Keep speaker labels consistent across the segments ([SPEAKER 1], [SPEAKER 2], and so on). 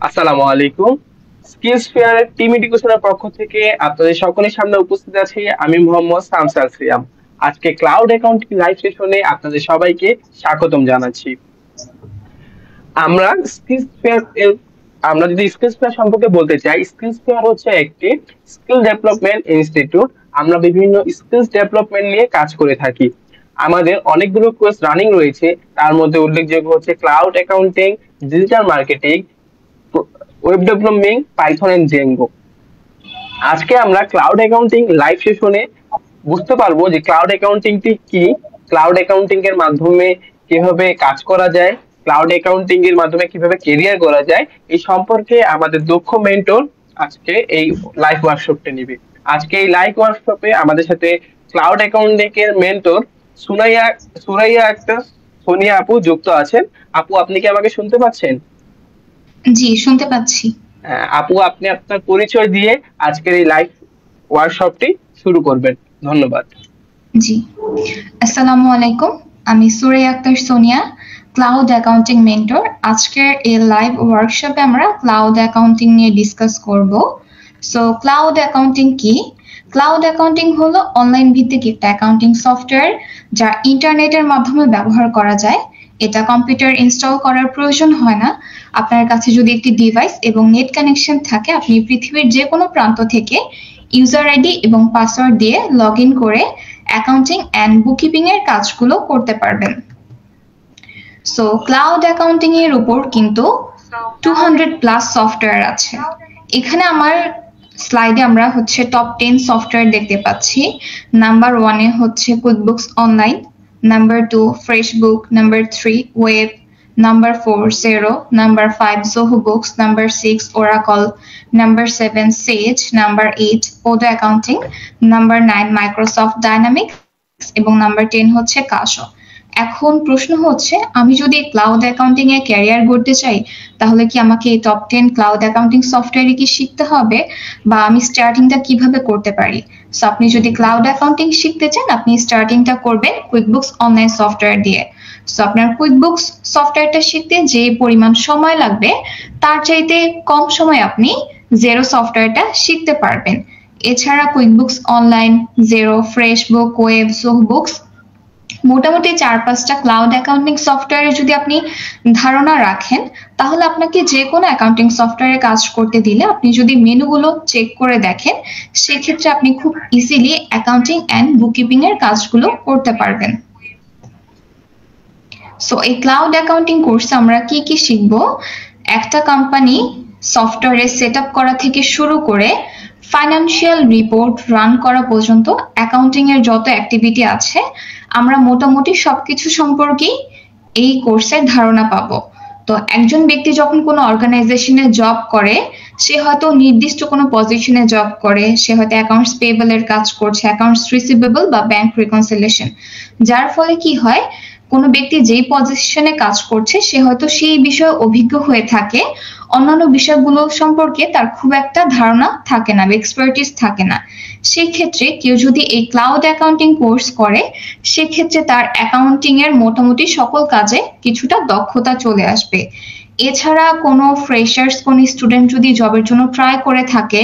[SPEAKER 1] আসসালামু আলাইকুম। Skills ফেয়ারের team এডুকেশনের পক্ষ থেকে আপনাদের সকলের সামনে উপস্থিত আছি আমি মোহাম্মদ সামসার সিয়াম। আজকে ক্লাউড অ্যাকাউন্টিং লাইভ সেশনে আপনাদের সবাইকে স্বাগতম জানাচ্ছি। আমরা স্কিলস ফেয়ার এর আমরা যদি স্কিলস ফেয়ার সম্পর্কে বলতে চাই, স্কিলস ফেয়ার হচ্ছে একটি স্কিল ডেভেলপমেন্ট ইনস্টিটিউট। আমরা বিভিন্ন স্কিলস ডেভেলপমেন্ট নিয়ে কাজ করে থাকি। আমাদের অনেকগুলো কোর্স রানিং রয়েছে, তার মধ্যে উল্লেখযোগ্য হচ্ছে cloud accounting, digital marketing, web development, Python and Django. আজকে আমরা ক্লাউড অ্যাকাউন্টিং লাইভ সেশনে বুঝতে পারবো যে ক্লাউড অ্যাকাউন্টিংটি কি, ক্লাউড অ্যাকাউন্টিং এর মাধ্যমে কিভাবে কাজ করা যায়, ক্লাউড অ্যাকাউন্টিং এর মাধ্যমে কিভাবে কেরিয়ার করা যায়, এই সম্পর্কে আমাদের দক্ষ মেন্টর আজকে এই লাইভ ওয়ার্কশপটা নিবে। আজকে এই লাইভ ওয়ার্কশপে আমাদের সাথে ক্লাউড অ্যাকাউন্টিং এর মেন্টর সুরাইয়া সুরাইয়া আক্তার সোনিয়া আপু যুক্ত আছেন। আপু, আপনি কি আমাকে শুনতে পাচ্ছেন?
[SPEAKER 2] জি, শুনতে পাচ্ছি।
[SPEAKER 1] আপু, আপনি আপনার পরিচয় দিয়ে আজকের এই লাইভ ওয়ার্কশপটি শুরু করবেন। ধন্যবাদ।
[SPEAKER 2] জি, আসসালামু আলাইকুম। আমি Suraiya Akter Sonia, cloud accounting mentor. আজকের এই লাইভ ওয়ার্কশপে আমরা ক্লাউড অ্যাকাউন্টিং নিয়ে ডিসকাস করব। সো ক্লাউড অ্যাকাউন্টিং কি? ক্লাউড অ্যাকাউন্টিং হলো অনলাইন ভিত্তিক একটা অ্যাকাউন্টিং সফটওয়্যার যা ইন্টারনেটের মাধ্যমে ব্যবহার করা যায়। এটা কম্পিউটার ইনস্টল করার প্রয়োজন হয় না। আপনার কাছে যদি একটি ডিভাইস এবং নেট কানেকশন থাকে, আপনি পৃথিবীর যে কোনো প্রান্ত থেকে ইউজার আইডি এবং পাসওয়ার্ড দিয়ে লগ ইন করে অ্যাকাউন্টিং অ্যান্ড বুককিপিং এর কাজগুলো করতে পারবেন। সো ক্লাউড অ্যাকাউন্টিং এর উপর কিন্তু 200+ সফটওয়্যার আছে। এখানে আমার স্লাইডে আমরা টপ 10 সফটওয়্যার দেখতে পাচ্ছি। নাম্বার 1 এ হচ্ছে QuickBooks Online, number 2 FreshBook, number 3 Wave, number 4 Xero, number 5 Zoho Books, number 6 Oracle, number 7 Sage, number 8 Odoo accounting, number 9 Microsoft Dynamics এবং নাম্বার 10 হচ্ছে কাশো। এখন প্রশ্ন হচ্ছে, আমি যদি ক্লাউড অ্যাকাউন্টিং এ ক্যারিয়ার গড়তে চাই, তাহলে কি আমাকে এই টপ 10 ক্লাউড অ্যাকাউন্টিং সফটওয়্যারে কি শিখতে হবে, বা আমি স্টার্টিংটা কিভাবে করতে পারি? সো আপনি যদি ক্লাউড অ্যাকাউন্টিং শিখতে চান, আপনি স্টার্টিংটা করবেন কুইকবুকস অনলাইন সফটওয়্যার দিয়ে। সো আপনার কুইকবুকস সফটওয়্যারটা শিখতে যে পরিমাণ সময় লাগবে, তার চাইতে কম সময় আপনি জেরো সফটওয়্যারটা শিখতে পারবেন। এছাড়া QuickBooks Online, Xero, FreshBook, Wave, Zoho Books, মোটামুটি 4-5টা ক্লাউড অ্যাকাউন্টিং সফটওয়্যারে যদি আপনি ধারণা রাখেন, তাহলে আপনাকে যে কোনো অ্যাকাউন্টিং সফটওয়্যারে কাজ করতে দিলে আপনি যদি মেনুগুলো চেক করে দেখেন, সেক্ষেত্রে আপনি খুব ইজিলি অ্যাকাউন্টিং অ্যান্ড বুককিপিং এর কাজগুলো করতে পারবেন। সো এই ক্লাউড অ্যাকাউন্টিং কোর্সে আমরা কি কি শিখব? একটা কোম্পানি সফটওয়্যারে সেট আপ করা থেকে শুরু করে ফাইন্যান্সিয়াল রিপোর্ট রান করা পর্যন্ত অ্যাকাউন্টিং এর যত অ্যাক্টিভিটি আছে, আমরা মোটামুটি সবকিছু সম্পর্কেই এই কোর্সের ধারণা পাবো। তো একজন ব্যক্তি যখন কোনো অর্গানাইজেশনে জব করে, সে হয়তো নির্দিষ্ট কোনো পজিশনে জব করে, সে হয়তো অ্যাকাউন্টস পেয়েবল এর কাজ করছে, অ্যাকাউন্টস রিসিভেবল বা ব্যাংক রিকনসিলিয়েশন। যার ফলে কি হয়, কোনো ব্যক্তি যেই পজিশনে কাজ করছে, সে হয়তো সেই বিষয়ে অভিজ্ঞ হয়ে থাকে, অন্যান্য বিষয়গুলো সম্পর্কে তার খুব একটা ধারণা থাকে না, এক্সপার্টিস থাকে না। সেক্ষেত্রে কেউ যদি এই ক্লাউড অ্যাকাউন্টিং কোর্স করে, সেক্ষেত্রে তার অ্যাকাউন্টিং এর মোটামুটি সকল কাজে কিছুটা দক্ষতা চলে আসবে। এছাড়া কোনো ফ্রেশার্স, কোনো স্টুডেন্ট যদি জবের জন্য ট্রাই করে থাকে,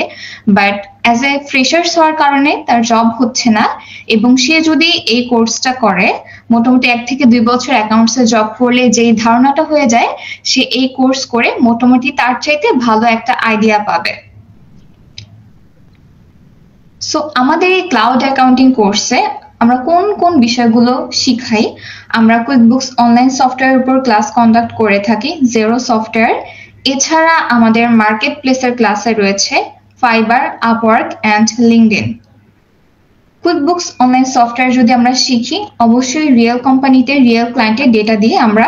[SPEAKER 2] বাট অ্যাজ এ ফ্রেশার্স হওয়ার কারণে তার জব হচ্ছে না, এবং সে যদি এই কোর্সটা করে, মোটামুটি 1 থেকে 2 বছর অ্যাকাউন্টসে জব করলে যেই ধারণাটা হয়ে যায়, সে এই কোর্স করে মোটামুটি তার চাইতে ভালো একটা আইডিয়া পাবে। সো আমাদের এই ক্লাউড অ্যাকাউন্টিং কোর্সে আমরা কোন কোন বিষয়গুলো শিখাই? আমরা কুইকবুকস অনলাইন সফটওয়্যারের উপর ক্লাস কন্ডাক্ট করে থাকি, জেরো সফটওয়্যার। এছাড়া আমাদের মার্কেট প্লেসের ক্লাসে রয়েছে fibre, Upwork and LinkedIn. QuickBooks Online software যদি আমরা শিখি, অবশ্যই রিয়েল কোম্পানিতে রিয়েল ক্লায়েন্টের ডেটা দিয়ে আমরা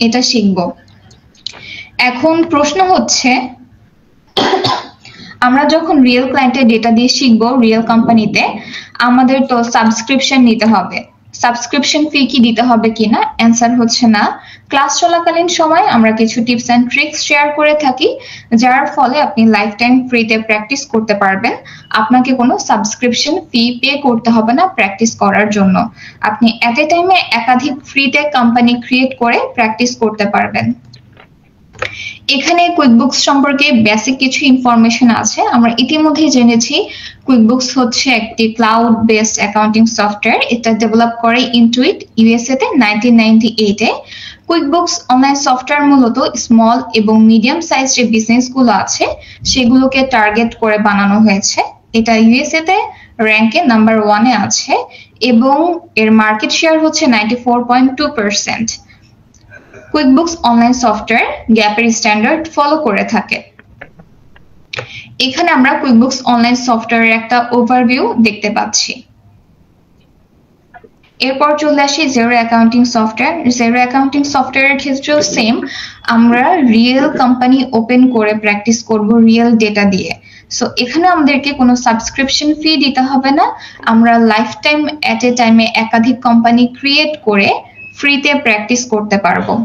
[SPEAKER 2] এটা শিখব। এখন প্রশ্ন হচ্ছে, আমরা যখন রিয়েল ক্লায়েন্টের ডেটা দিয়ে শিখব রিয়েল কোম্পানিতে, আমাদের তো সাবস্ক্রিপশন নিতে হবে। সাবস্ক্রিপশন ফি কি দিতে হবে কিনা? অ্যান্সার হচ্ছে না। ক্লাস চলাকালীন সময় আমরা কিছু টিপস অ্যান্ড ট্রিক্স শেয়ার করে থাকি, যার ফলে আপনি লাইফ টাইম ফ্রিতে প্র্যাকটিস করতে পারবেন। আপনাকে কোনো সাবস্ক্রিপশন ফি পে করতে হবে না প্র্যাকটিস করার জন্য। আপনি এট এ টাইমে একাধিক ফ্রিতে কোম্পানি ক্রিয়েট করে প্র্যাকটিস করতে পারবেন। এখানে কুইকবুকস সম্পর্কে বেসিক কিছু ইনফরমেশন আছে। আমরা ইতিমধ্যে জেনেছি কুইকবুকস হচ্ছে একটি ক্লাউড বেসড অ্যাকাউন্টিং সফটওয়্যার। এটা ডেভেলপ করে ইনটুইট ইউএসএ তে 1998 এ। কুইকবুকস অনলাইন সফটওয়্যার মূলত স্মল এবং মিডিয়াম সাইজ যে বিজনেসগুলো আছে সেগুলোকে টার্গেট করে বানানো হয়েছে। এটা ইউএসএ তে র্যাঙ্কে নাম্বার 1 এ আছে এবং এর মার্কেট শেয়ার হচ্ছে 94.2%। কুইকবুকস অনলাইন সফটওয়্যার গ্যাপের স্ট্যান্ডার্ড ফলো করে থাকে। এখানে আমরা কুইকবুকস অনলাইন সফটওয়্যারের একটা ওভারভিউ দেখতে পাচ্ছি। এরপর চলে আসি zero accounting software. Zero accounting সফটওয়্যারের ক্ষেত্রেও সেম, আমরা রিয়েল কোম্পানি ওপেন করে প্র্যাকটিস করব রিয়েল ডেটা দিয়ে। সো এখানে আমাদেরকে কোনো সাবস্ক্রিপশন ফি দিতে হবে না, আমরা লাইফ টাইম এট এ টাইমে একাধিক কোম্পানি ক্রিয়েট করে ফ্রিতে প্র্যাকটিস করতে পারবো।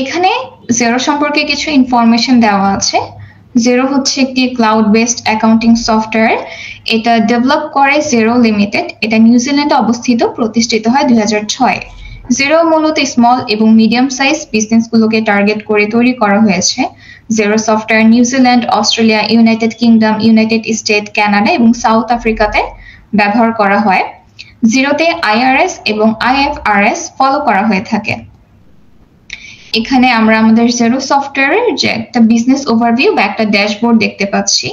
[SPEAKER 2] এখানে জিরো সম্পর্কে কিছু ইনফরমেশন দেওয়া আছে। জিরো হচ্ছে একটি ক্লাউড বেসড অ্যাকাউন্টিং সফটওয়্যার। এটা ডেভেলপ করে জিরো লিমিটেড। এটা নিউজিল্যান্ডে অবস্থিত, প্রতিষ্ঠিত হয় 2006। জিরো মূলত স্মল এবং মিডিয়াম সাইজ বিজনেসগুলোকে টার্গেট করে তৈরি করা হয়েছে। Zero software New Zealand, Australia, United kingdom, United state, Canada এবং সাউথ আফ্রিকাতে ব্যবহার করা হয়। জিরোতে আইআরএস এবং আইএফআরএস ফলো করা হয়ে থাকে। এখানে আমরা আমাদের জিরো সফটওয়্যারের যে একটা বিজনেস ওভারভিউ বা একটা ড্যাশবোর্ড দেখতে পাচ্ছি।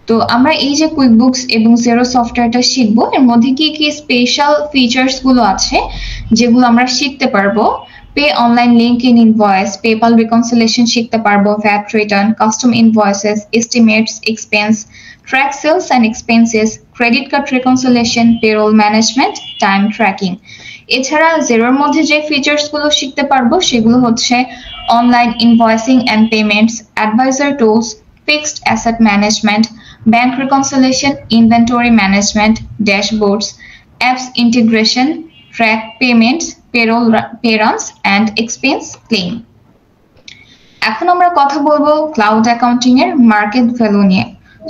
[SPEAKER 2] তো আমরা এই যে কুইকবুকস এবং জিরো সফটওয়্যারটা শিখবো, এর মধ্যে কি কি স্পেশাল ফিচার্স গুলো আছে যেগুলো আমরা শিখতে পারবো। Pay online link in invoice, PayPal reconciliation শিখতে পারবো, VAT return, custom invoices, estimates, expense, track sales and expenses, credit card reconciliation, payroll management, time tracking. এছাড়া জিরোর মধ্যে যে ফিচার্স গুলো শিখতে পারবো সেগুলো হচ্ছে online invoicing and payments, advisor tools, fixed asset management, bank reconciliation, inventory management, dashboards, apps integration, track payments, payroll pay runs and expense claim. এখন আমরা কথা বলবো ক্লাউড অ্যাকাউন্টিং এর মার্কেট ভ্যালু নিয়ে।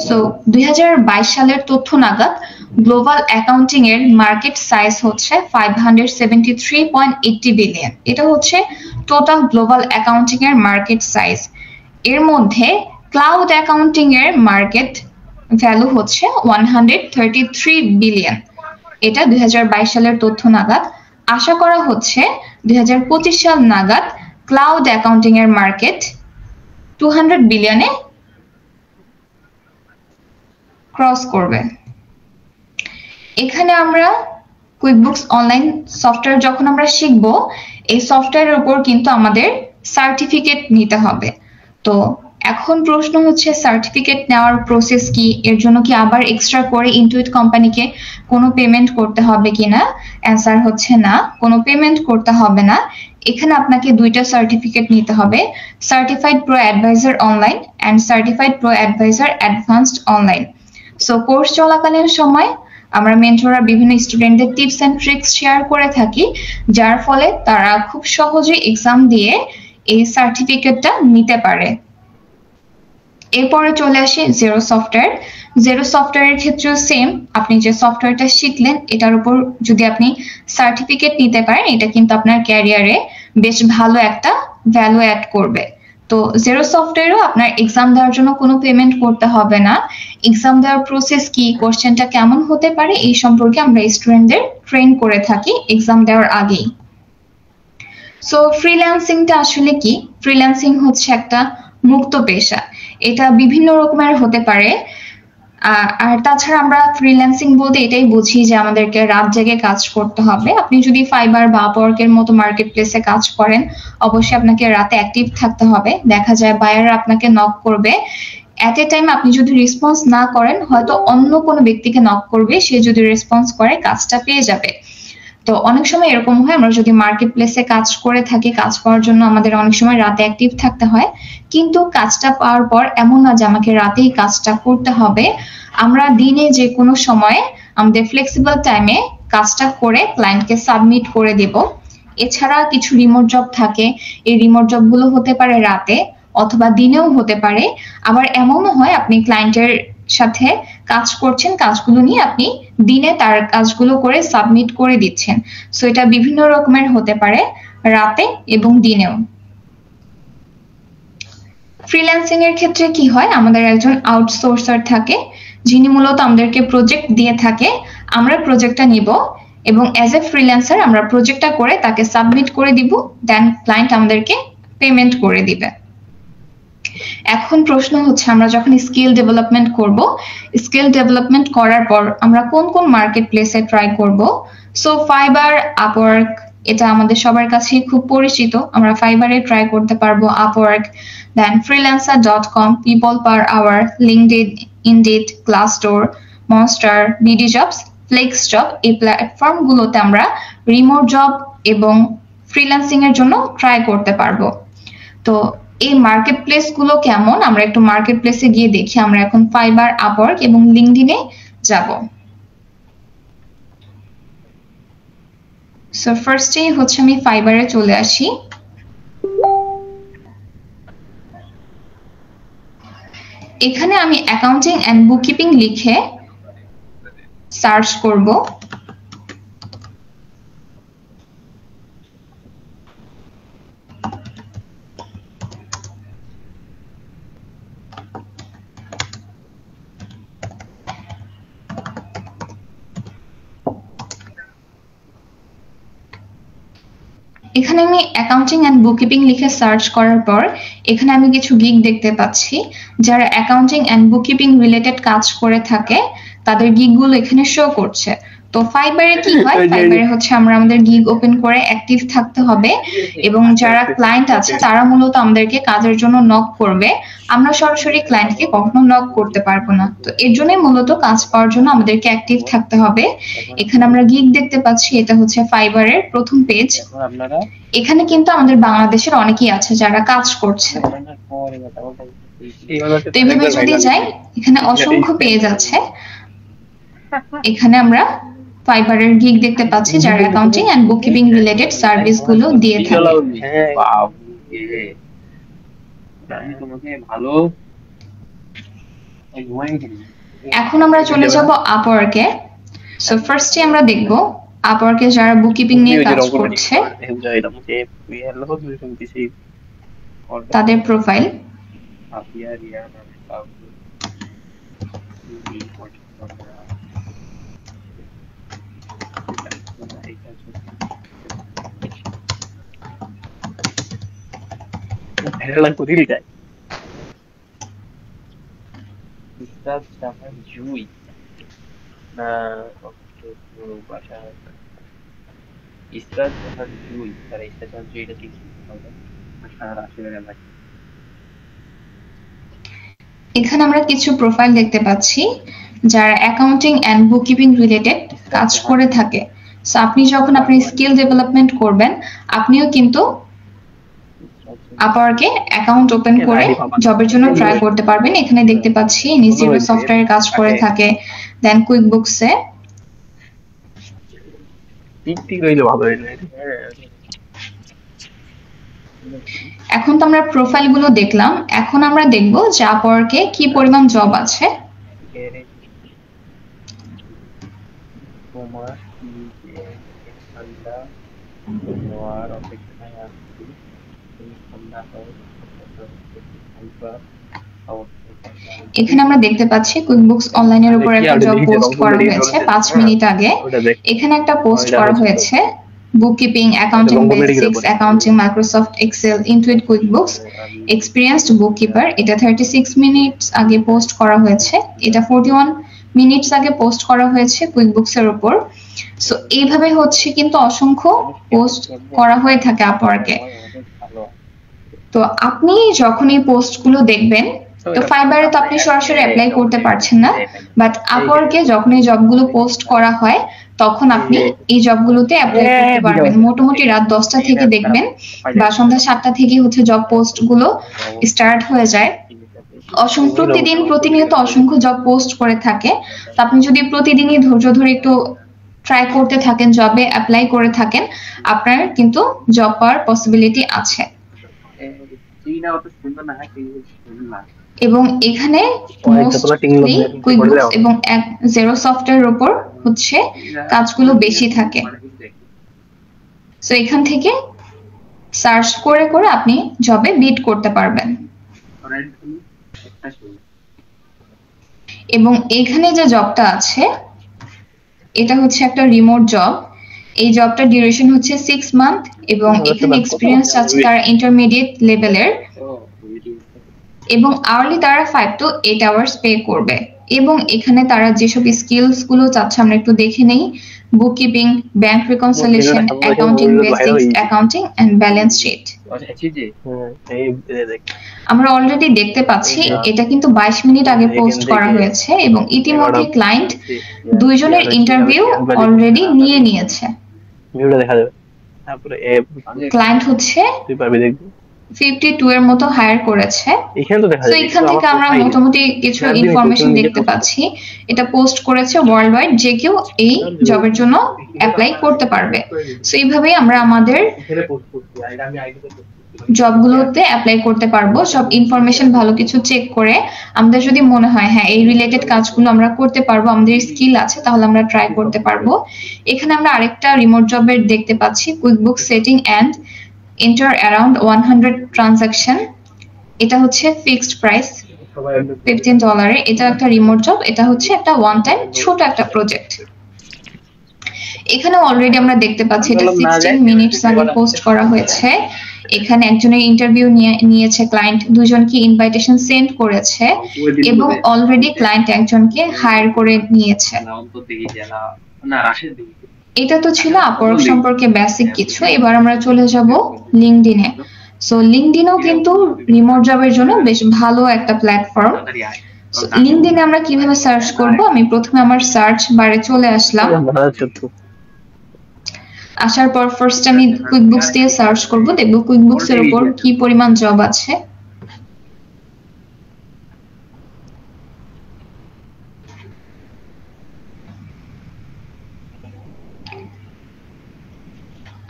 [SPEAKER 2] সো 2022 সালের তথ্য নাগাদ গ্লোবাল অ্যাকাউন্টিং এর মার্কেট সাইজ হচ্ছে 573.80 বিলিয়ন। এটা হচ্ছে টোটাল গ্লোবাল অ্যাকাউন্টিং এর মার্কেট সাইজ। এর মধ্যে ক্লাউড অ্যাকাউন্টিং এর মার্কেট ভ্যালু হচ্ছে 133 বিলিয়ন। এটা 2022 সালের তথ্য নাগাদ। আশা করা হচ্ছে 2025 সাল নাগাদ ক্লাউড অ্যাকাউন্টিং এর মার্কেট 200 বিলিয়নে ক্রস করবে। এখানে আমরা কুইকবুকস অনলাইন সফটওয়্যার যখন আমরা শিখবো, এই সফটওয়্যারের উপর কিন্তু আমাদের সার্টিফিকেট নিতে হবে। তো এখন প্রশ্ন হচ্ছে সার্টিফিকেট নেওয়ার প্রসেস কি, এর জন্য কি আবার এক্সট্রা করে ইনটুইট কোম্পানিকে কোনো পেমেন্ট করতে হবে কিনা? অ্যান্সার হচ্ছে না, কোনো পেমেন্ট করতে হবে না। এখানে আপনাকে দুইটা সার্টিফিকেট নিতে হবে, certified pro advisor online and certified pro advisor advanced online. So course চলাকালীন সময় আমরা মেন্টররা বিভিন্ন স্টুডেন্টদের টিপস এন্ড ট্রিক্স শেয়ার করে থাকি, যার ফলে তারা খুব সহজে এক্সাম দিয়ে এই সার্টিফিকেটটা নিতে পারে। এরপরে চলে আসি জিরো সফটওয়্যার। জিরো সফটওয়্যারের ক্ষেত্রেও সেম, আপনি যে সফটওয়্যারটা শিখলেন এটার উপর যদি আপনি সার্টিফিকেট নিতে পারেন, এটা কিন্তু আপনার ক্যারিয়ারে বেশ ভালো একটা ভ্যালু অ্যাড করবে। তো জিরো সফটওয়্যারও আপনার এক্সাম দেওয়ার জন্য কোনো পেমেন্ট করতে হবে না। এক্সাম দেওয়ার প্রসেস কি, কোশ্চেনটা কেমন হতে পারে, এই সম্পর্কে আমরা স্টুডেন্টদের ট্রেন করে থাকি এক্সাম দেওয়ার আগেই। সো ফ্রিল্যান্সিংটা আসলে কি? ফ্রিল্যান্সিং হচ্ছে একটা মুক্ত পেশা। এটা বিভিন্ন রকমের হতে পারে। আর তাছাড়া আমরা ফ্রিল্যান্সিং বলতে এটাই বুঝি যে আমাদেরকে রাত জেগে কাজ করতে হবে। আপনি যদি ফাইবার বা আপওয়ার্কের মতো মার্কেট প্লেসে কাজ করেন, অবশ্যই আপনাকে রাতে অ্যাক্টিভ থাকতে হবে। দেখা যায় বায়ার আপনাকে নক করবে, এট এ টাইম আপনি যদি রেসপন্স না করেন, হয়তো অন্য কোনো ব্যক্তিকে নক করবে, সে যদি রেসপন্স করে কাজটা পেয়ে যাবে। তো অনেক সময় এরকম হয়, আমরা যদি মার্কেট প্লেসে কাজ করে থাকি, কাজ পাওয়ার জন্য আমাদের অনেক সময় রাতে অ্যাক্টিভ থাকতে হয়, কিন্তু কাজটা পাওয়ার পর এমন না যে আমাকে রাতেই কাজটা করতে হবে। আমরা দিনে যে কোনো সময়ে আমাদের ফ্লেক্সিবল টাইমে কাজটা করে ক্লায়েন্টকে সাবমিট করে দেব। এছাড়া কিছু রিমোট জব থাকে, এই রিমোট জবগুলো হতে পারে রাতে অথবা দিনেও হতে পারে। আবার এমনও হয় আপনি ক্লায়েন্টের সাথে কাজ করছেন, কাজগুলো নিয়ে আপনি দিনে তার কাজগুলো করে সাবমিট করে দিচ্ছেন। সো এটা বিভিন্ন রকমের হতে পারে। রাতে এবং দিনেও। ফ্রিল্যান্সিং এর ক্ষেত্রে কি হয়, আমাদের একজন আউটসোর্সার থাকে যিনি মূলত আমাদেরকে প্রজেক্ট দিয়ে থাকে, আমরা প্রজেক্টটা নিব এবং অ্যাজ এ ফ্রিল্যান্সার আমরা প্রজেক্টটা করে তাকে সাবমিট করে দিব, দেন ক্লায়েন্ট আমাদেরকে পেমেন্ট করে দিবে। এখন প্রশ্ন হচ্ছে আমরা যখন স্কিল ডেভেলপমেন্ট করব, স্কিল ডেভেলপমেন্ট করার পর আমরা কোন কোন মার্কেট প্লেসে ট্রাই করব। সো ফাইবার, আপওয়ার্ক এটা আমাদের সবার কাছেই খুব পরিচিত, আমরা ফাইবারে ট্রাই করতে পারবো, Upwork, then freelancer.com, people per hour, LinkedIn, Indeed, Glassdoor, Monster, BD jobs, flex job, এই প্ল্যাটফর্মগুলোতে আমরা রিমোট জব এবং ফ্রিল্যান্সিং এর জন্য ট্রাই করতে পারবো। তো এই মার্কেট প্লেস গুলো কেমন, আমরা একটু মার্কেট প্লেসে গিয়ে দেখি। আমরা এখন ফাইবার, আপওয়ার্ক এবং লিঙ্কডইনে যাব। সো ফার্স্টেই হচ্ছে আমি ফাইবারে চলে আসি। এখানে আমি অ্যাকাউন্টিং এন্ড বুককিপিং লিখে সার্চ করব। এখানে আমি অ্যাকাউন্টিং এন্ড বুককিপিং লিখে সার্চ করার পর এখানে আমি কিছু গিগ দেখতে পাচ্ছি যারা অ্যাকাউন্টিং এন্ড বুককিপিং রিলেটেড কাজ করে থাকে, তাদের গিগগুলো এখানে শো করছে। তো ফাইবারে কি হয়, ফাইবারে হচ্ছে আমরা আমাদের গিগ ওপেন করে অ্যাক্টিভ থাকতে হবে এবং যারা ক্লায়েন্ট আছে তারা মূলত আমাদেরকে কাজের জন্য নক করবে, আমরা সরাসরি ক্লায়েন্টকে কখনো নক করতে পারবো না। তো এর জন্যই মূলত কাজ পাওয়ার জন্য আমাদেরকে অ্যাক্টিভ থাকতে হবে। এখানে আমরা গিগ দেখতে পাচ্ছি, এটা হচ্ছে ফাইবারের প্রথম পেজ। এখানে কিন্তু আমাদের বাংলাদেশের অনেকেই আছে যারা কাজ করছে। তো এইভাবে যদি যাই, এখানে অসংখ্য পেজ আছে। এখানে আমরা ফাইবারের গিগ দেখতে পাচ্ছি যারা accounting and bookkeeping related service গুলো দিয়ে থাকে। এখন আমরা চলে যাব আপওয়ার্কে। সো ফার্স্টে আমরা দেখব আপওয়ার্কে যারা বুককিপিং নিয়ে কাজ করছে তাদের প্রোফাইল। এখানে আমরা কিছু প্রোফাইল দেখতে পাচ্ছি যারা অ্যাকাউন্টিং এন্ড বুককিপিং রিলেটেড কাজ করে থাকে। সো আপনি যখন আপনি স্কিল ডেভেলপমেন্ট করবেন, আপনিও কিন্তু আপওয়ার্কে অ্যাকাউন্ট ওপেন করে জবের জন্য ট্রাই করতে পারবেন। এখানে দেখতে পাচ্ছি নিজিরো সফটওয়্যারে কাজ করে থাকে, দেন কুইকবুকসে। এখন তো আমরা প্রোফাইল গুলো দেখলাম, এখন আমরা দেখব যে আপওয়ার্কে কি পরিমাণ জব আছে। এখানে আমরা দেখতে পাচ্ছি কুইকবুকস অনলাইনের উপর একটা জব পোস্ট করা হয়েছে 5 মিনিট আগে। এখানে একটা পোস্ট করা হয়েছে bookkeeping, accounting basics, accounting, Microsoft Excel, Intuit, QuickBooks, experienced bookkeeper. এটা 36 মিনিটস আগে পোস্ট করা হয়েছে, এটা 41 মিনিটস আগে পোস্ট করা হয়েছে কুইকবুকসের উপর। সো এইভাবে হচ্ছে কিন্তু অসংখ্য পোস্ট করা হয়ে থাকে আপওয়ার্কে। তো আপনি যখন এই পোস্টগুলো দেখবেন, তো ফাইবারে তো আপনি সরাসরি অ্যাপ্লাই করতে পারছেন না, বাট আপওয়ার্কে যখন এই জবগুলো পোস্ট করা হয় তখন আপনি এই জবগুলোতে অ্যাপ্লাই করতে পারবেন। মোটামুটি রাত 10টা থেকে দেখবেন বা সন্ধ্যা 7টা থেকে হচ্ছে জব পোস্ট গুলো স্টার্ট হয়ে যায়। প্রতিনিয়ত অসংখ্য জব পোস্ট করে থাকে। তো আপনি যদি প্রতিদিনই ধৈর্য ধরে একটু ট্রাই করতে থাকেন, জবে অ্যাপ্লাই করে থাকেন, আপনার কিন্তু জব পাওয়ার পসিবিলিটি আছে। এবং এখানে মোস্টলি কুইকবুকস এবং জেরো সফটওয়্যারের উপর হচ্ছে কাজগুলো বেশি থাকে। সো এখান থেকে সার্চ করে করে আপনি জবে বিড করতে পারবেন। এবং এখানে যে জবটা আছে এটা হচ্ছে একটা রিমোট জব। এই জবটা ডিউরেশন হচ্ছে 6 মান্থ এবং এখানে এক্সপিরিয়েন্স আছে তারা ইন্টারমিডিয়েট লেভেলের এবং আওয়ারলি তারা 5 to 8 আওয়ার্স পে করবে। এবং এখানে তারা যেসব স্কিলস গুলো চাচ্ছে আমরা একটু দেখে নেই। Bookkeeping, bank reconciliation, accounting basics, accounting and balance sheet. আমরা অলরেডি দেখতে পাচ্ছি এটা কিন্তু 22 মিনিট আগে পোস্ট করা হয়েছে এবং ইতিমধ্যে ক্লায়েন্ট দুইজনের ইন্টারভিউ অলরেডি নিয়ে নিয়েছে।
[SPEAKER 3] ভিউটা দেখা যাবে। তারপরে
[SPEAKER 2] ক্লায়েন্ট হচ্ছে 52 এর মতো হায়ার করেছে।
[SPEAKER 3] এখানে তো দেখা
[SPEAKER 2] যায়। তো এখান থেকে আমরা মোটামুটি কিছু ইনফরমেশন দেখতে পাচ্ছি। এটা পোস্ট করেছে ওয়ার্ল্ড ওয়াইড, যে কেউ এই জবের জন্য অ্যাপ্লাই করতে পারবে। সো এইভাবেই আমরা আমাদের জবগুলোতে অ্যাপ্লাই করতে পারবো। সব ইনফরমেশন ভালো কিছু চেক করে আমাদের যদি মনে হয় হ্যাঁ এই রিলেটেড কাজগুলো আমরা করতে পারবো, আমাদের স্কিল আছে, তাহলে আমরা ট্রাই করতে পারবো। এখানে আমরা আরেকটা রিমোট জবের দেখতে পাচ্ছি, QuickBook setting and enter around 100 transaction. এটা হচ্ছে ফিক্সড প্রাইস $15। এটা একটা রিমোট জব। এটা হচ্ছে একটা ওয়ান টাইম ছোট একটা প্রজেক্ট। এখানে অলরেডি আমরা দেখতে পাচ্ছি এটা 16 মিনিটস আগে পোস্ট করা হয়েছে। এখানে একজনের ইন্টারভিউ নিয়েছে ক্লায়েন্ট, দুজনকে ইনভাইটেশন সেন্ড করেছে এবং অলরেডি ক্লায়েন্ট একজনকে হায়ার করে নিয়েছে। এটা তো ছিল আপওয়ার্ক সম্পর্কে বেসিক কিছু। এবার আমরা চলে যাব লিঙ্কডইনে। সো লিঙ্কডইনও কিন্তু রিমোট জবের জন্য বেশ ভালো একটা প্ল্যাটফর্ম। লিঙ্কডইনে আমরা কিভাবে সার্চ করব? আমি প্রথমে আমার সার্চ বারে চলে আসলাম। আসার পর ফার্স্ট আমি কুইকবুকস দিয়ে সার্চ করব, দেখব কুইকবুকস এর উপর কি পরিমাণ জব আছে।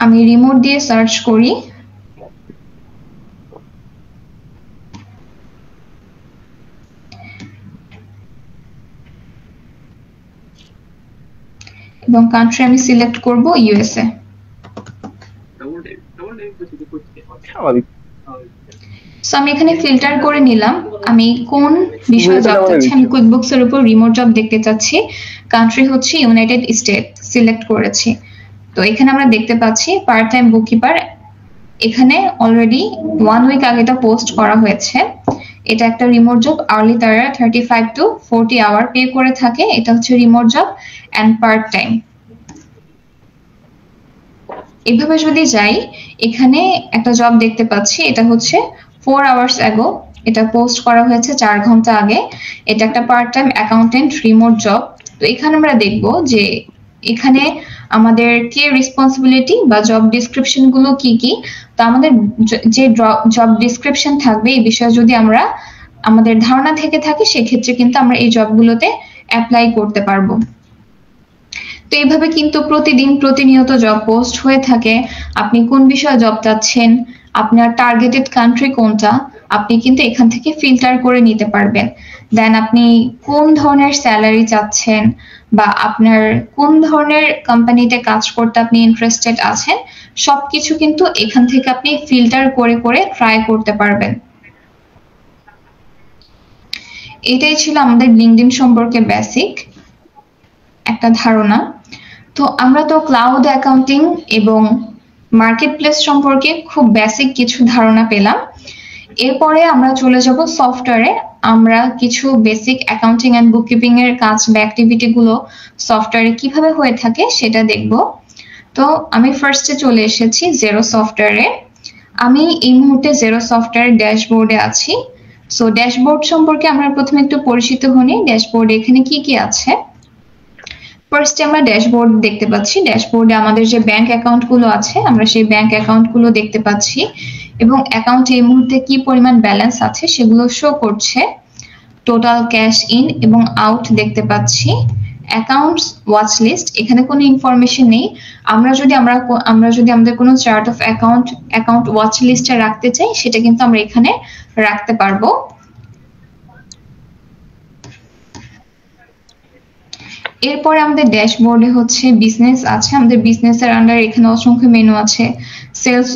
[SPEAKER 2] আমি রিমোট দিয়ে সার্চ করি। এবং কান্ট্রি আমি সিলেক্ট করব ইউএসএ। সো আমি এখানে ফিল্টার করে নিলাম আমি কোন বিষয়ে জব চাচ্ছি। আমি কুইকবুকস এর উপর রিমোট জব দেখতে চাচ্ছি। কান্ট্রি হচ্ছে ইউনাইটেড স্টেট, সিলেক্ট করেছি। তো এখানে আমরা দেখতে পাচ্ছি পার্ট টাইম বুককিপার। এখানে অলরেডি 1 উইক আগে এটা পোস্ট করা হয়েছে। এটা একটা রিমোট জব। আওয়ারলি তারা 35 to 40 আওয়ার পে করে থাকে। এটা হচ্ছে remote job and part time. এভাবে যদি যাই, এখানে একটা জব দেখতে পাচ্ছি। এটা হচ্ছে 4 আওয়ার্স অ্যাগো এটা পোস্ট করা হয়েছে, 4 ঘন্টা আগে। এটা একটা part time accountant remote job. তো এখানে আমরা দেখব যে এখানে আমাদের কি রেসপন্সিবিলিটি বা জব ডেসক্রিপশন গুলো কি কি। তো আমাদের যে জব ডেসক্রিপশন থাকবে এই বিষয়ে যদি আমরা আমাদের ধারণা থেকে থাকে, সেক্ষেত্রে কিন্তু আমরা এই জবগুলোতে অ্যাপ্লাই করতে পারবো। তো এইভাবে কিন্তু প্রতিদিন প্রতিনিয়ত জব পোস্ট হয়ে থাকে। আপনি কোন বিষয়ে জব চাচ্ছেন, আপনার টার্গেটেড কান্ট্রি কোনটা, আপনি কিন্তু এখান থেকে ফিল্টার করে নিতে পারবেন। দেন আপনি কোন ধরনের স্যালারি চাচ্ছেন বা আপনার কোন ধরনের কোম্পানিতে কাজ করতে আপনি ইন্টারেস্টেড আছেন, সবকিছু কিন্তু এখান থেকে আপনি ফিল্টার করে করে ট্রাই করতে পারবেন। এটাই ছিল আমাদের লিঙ্কডইন সম্পর্কে বেসিক একটা ধারণা। তো আমরা তো ক্লাউড অ্যাকাউন্টিং এবং মার্কেটপ্লেস সম্পর্কে খুব বেসিক কিছু ধারণা পেলাম। এরপরে আমরা চলে যাব সফটওয়্যারে। আমরা কিছু বেসিক অ্যাকাউন্টিং এন্ড বুককিপিং এর কাজ বা অ্যাক্টিভিটি গুলো সফটওয়্যারে কিভাবে হয়ে থাকে সেটা দেখব। তো আমি ফার্স্টে চলে এসেছি জেরো সফটওয়্যারে। আমি এই মুহূর্তে জেরো সফটওয়্যার ড্যাশবোর্ডে আছি। সো ড্যাশবোর্ড সম্পর্কে আমরা প্রথমে একটু পরিচিত হই। ড্যাশবোর্ডে এখানে কি কি আছে? ফার্স্টে আমরা ড্যাশবোর্ড দেখতে পাচ্ছি। ড্যাশবোর্ডে আমাদের যে ব্যাংক অ্যাকাউন্ট গুলো আছে, আমরা সেই ব্যাংক অ্যাকাউন্ট গুলো দেখতে পাচ্ছি এবং অ্যাকাউন্টে এই মুহূর্তে কি পরিমাণ ব্যালেন্স আছে সেগুলো শো করছে। টোটাল ক্যাশ ইন এবং আউট দেখতে পাচ্ছি। অ্যাকাউন্টস ওয়াচ লিস্ট, এখানে কোনো ইনফরমেশন নেই। আমরা যদি আমাদের কোনো চার্ট অফ অ্যাকাউন্ট ওয়াচ লিস্টে রাখতে চাই, সেটা কিন্তু আমরা এখানে রাখতে পারবো। এরপরে আমাদের ড্যাশবোর্ডে হচ্ছে বিজনেস আছে। আমাদের বিজনেসের আন্ডার এখানে অসংখ্য মেনু আছে, সেলস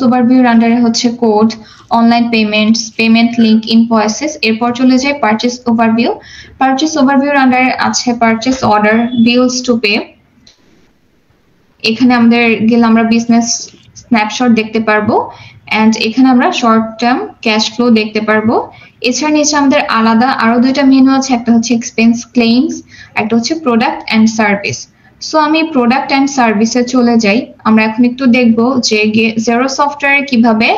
[SPEAKER 2] ওভারভিউর আন্ডারে হচ্ছে code, online payments, payment link, invoices. এরপর চলে যায় পারচেজ ওভারভিউর আন্ডারে আছে purchase order, bills to pay. এখানে আমরা বিজনেস স্ন্যাপশট দেখতে পারবো, এন্ড এখানে আমরা শর্ট টার্ম ক্যাশ ফ্লো দেখতে পারবো। এছাড়া নিচে আমাদের আলাদা আরো দুইটা মেনু আছে, একটা হচ্ছে এক্সপেন্স ক্লেইমস, একটা হচ্ছে প্রোডাক্ট এন্ড সার্ভিস। সো আমি প্রোডাক্ট এন্ড সার্ভিসে চলে যাই। আমরা এখন একটু দেখবো যে জেরো সফটওয়্যারে কিভাবে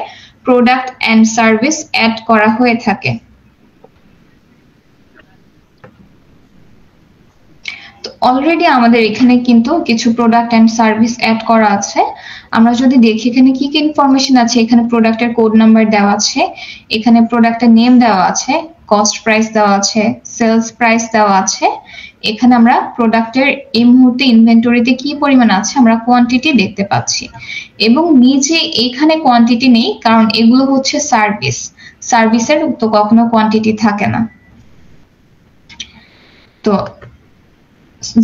[SPEAKER 2] প্রোডাক্ট এন্ড সার্ভিস অ্যাড করা হয়ে থাকে। তো অলরেডি আমাদের এখানে কিন্তু কিছু প্রোডাক্ট এন্ড সার্ভিস অ্যাড করা আছে। আমরা যদি দেখি এখানে কি কি ইনফরমেশন আছে, এখানে প্রোডাক্টের কোড নাম্বার দেওয়া আছে, এখানে প্রোডাক্টের নেম দেওয়া আছে, কস্ট প্রাইস দেওয়া আছে, সেলস প্রাইস দেওয়া আছে। এখানে আমরা প্রোডাক্টের এই মুহূর্তে ইনভেন্টরিতে কি পরিমাণ আছে আমরা কোয়ান্টিটি দেখতে পাচ্ছি, এবং নিচে এখানে কোয়ান্টিটি নেই কারণ এগুলো হচ্ছে সার্ভিসের তো কখনো কোয়ান্টিটি থাকে না। তো